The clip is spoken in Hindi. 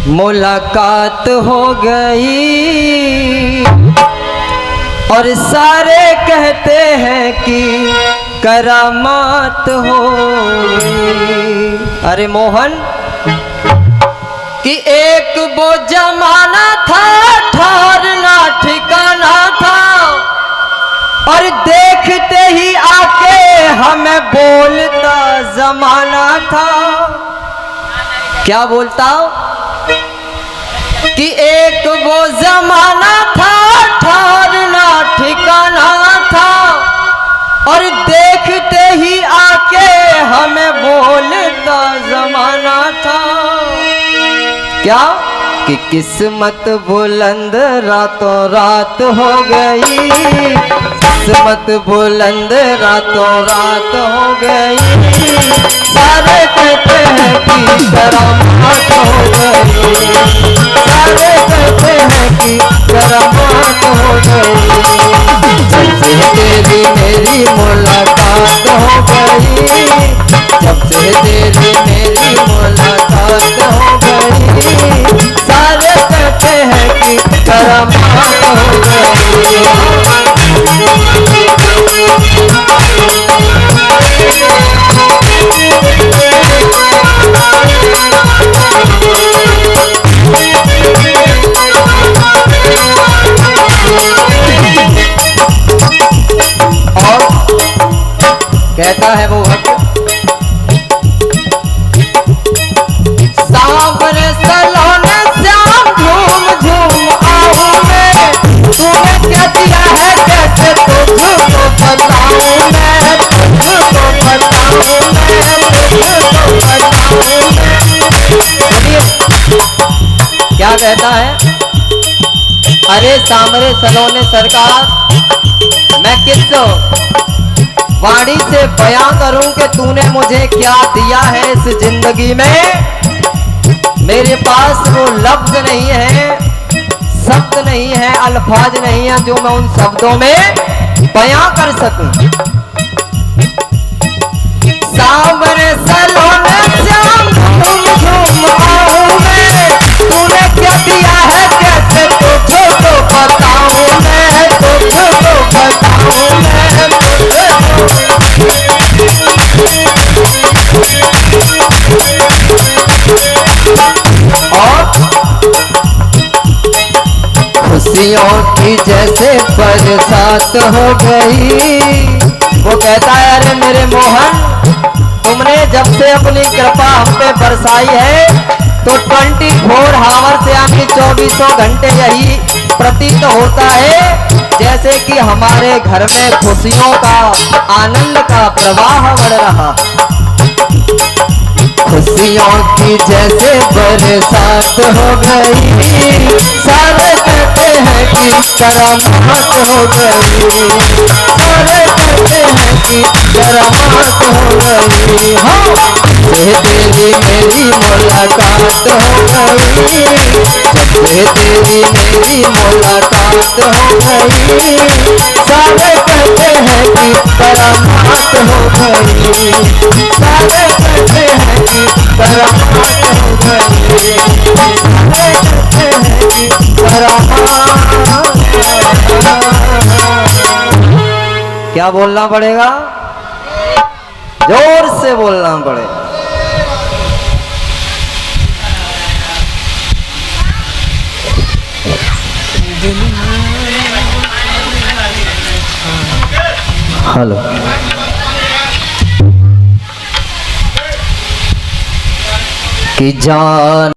मुलाकात हो गई और सारे कहते हैं कि करामात हो गई। अरे मोहन कि एक वो जमाना था, ठहरना ठिकाना था, और देखते ही आके हमें बोलता जमाना था। क्या बोलता? कि एक वो जमाना था, ठहरना ठिकाना था, और देखते ही आके हमें बोलता जमाना था। क्या कि किस्मत बुलंद रातों रात हो गई, किस्मत बुलंद रातों रात हो गई। सारे कहते हैं कि करामात हो गई, सारे कहते हैं कि करामात हो गई। जब से तेरी मेरी मुलाकात हो गई, जब से तेरी मेरी मुलाकात हो गई, सारे कहते हैं कि करामात हो गई। कहता है वो सांवरे सलोने श्याम झूम झूम आऊं मैं, तूने क्या दिया है कैसे तुझको बताऊं मैं, तुझको बताऊं मैं, तुझको बताऊं मैं। क्या कहता है? अरे सांवरे सलोने सरकार, मैं किस वाणी से बयां करूं कि तूने मुझे क्या दिया है इस जिंदगी में। मेरे पास वो लफ्ज नहीं है, शब्द नहीं है, अल्फाज नहीं है जो मैं उन शब्दों में बयां कर सकूं। सांवरे सलोने श्याम झूम झूम आऊं मैं, तूने क्या दिया है कैसे तुझको बताऊं मैं, तुझको बताऊं मैं, और खुशियों की जैसे बरसात हो गई। वो कहता है अरे मेरे मोहन, तुमने जब से अपनी कृपा हम पे बरसाई है तो 24 आवर्स यानी 24 घंटे यही प्रतीत होता है जैसे कि हमारे घर में खुशियों का आनंद का प्रवाह बढ़ रहा। खुशियों की जैसे बरसात हो गई, सारे कहते हैं कि करामात हो गई, सारे कहते हैं कि करामात हो गई। हाँ, तेरी मेरी मुलाकात हो गई, तेरी मेरी मुलाकात हो गई, सारे कहते हैं कि करामात हो गई, सारे कहते हैं कि करामात हो गई, सारे कहते हैं कि करामात। क्या बोलना पड़ेगा? जोर से बोलना पड़ेगा। हेलो, कि जान